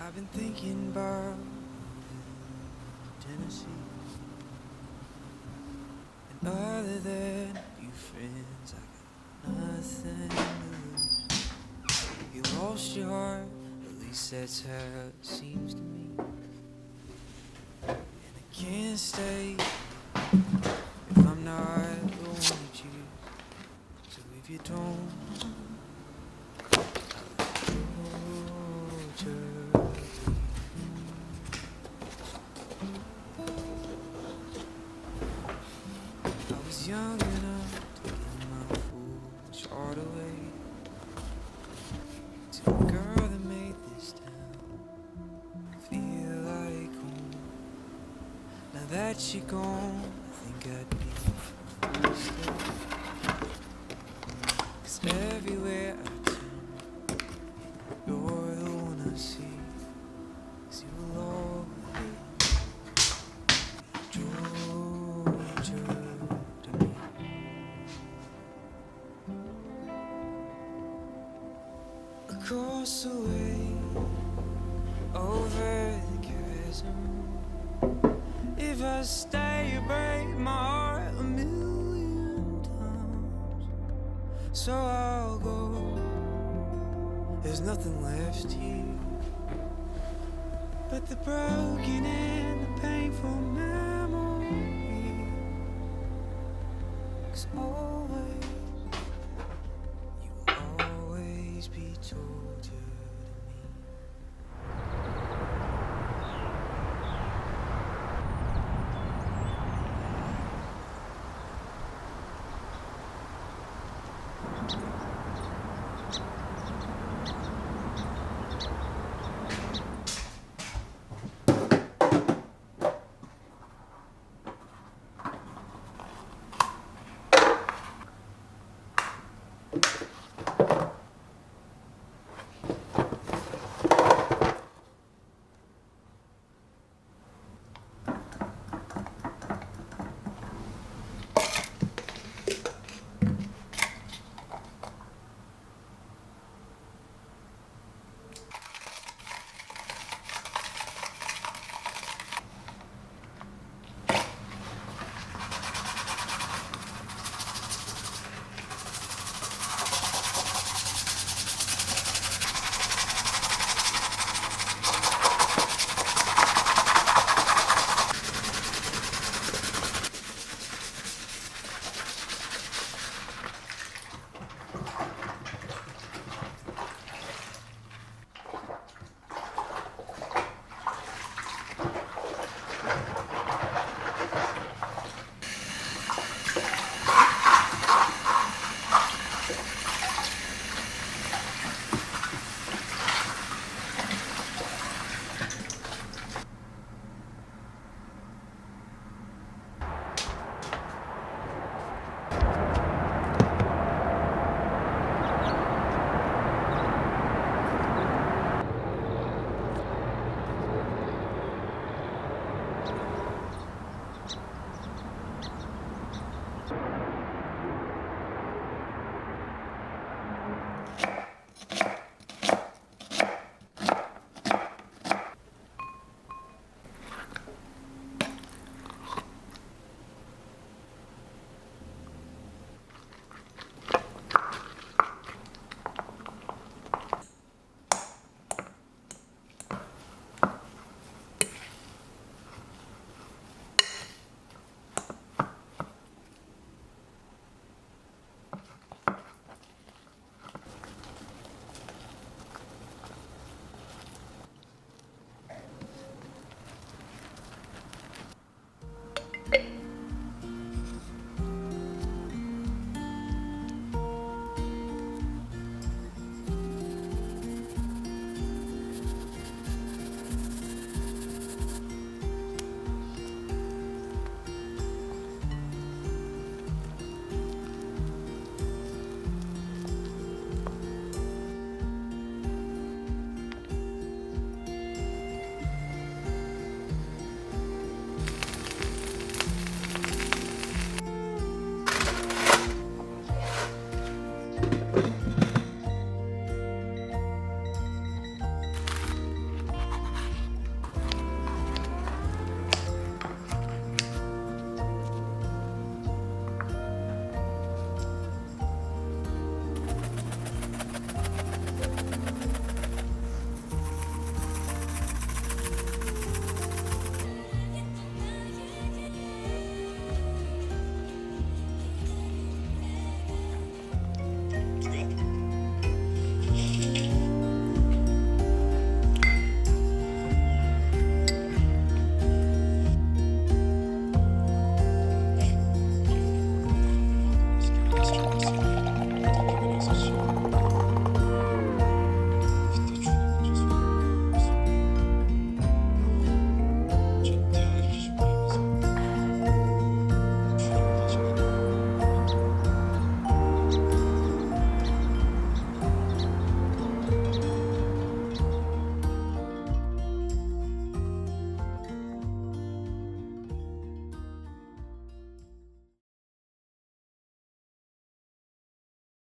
I've been thinking about Tennessee, and other than a few friends, I got nothing to lose. You lost your heart, at least that's how it seems to me. And I can't stay if I'm not the one you choose. So if you don't, I was young enough to give my foolish heart away to a girl that made this town feel like home. Now that you're gone, I think I'd be a mistake. 'Cause everywhere I turn, you're the one I see. 'Cause you will always Georgia to me. Across the way, over the chasm. If I stay, you break my heart a million times. So I'll go. There's nothing left here but the broken and the painful memory. 'Cause all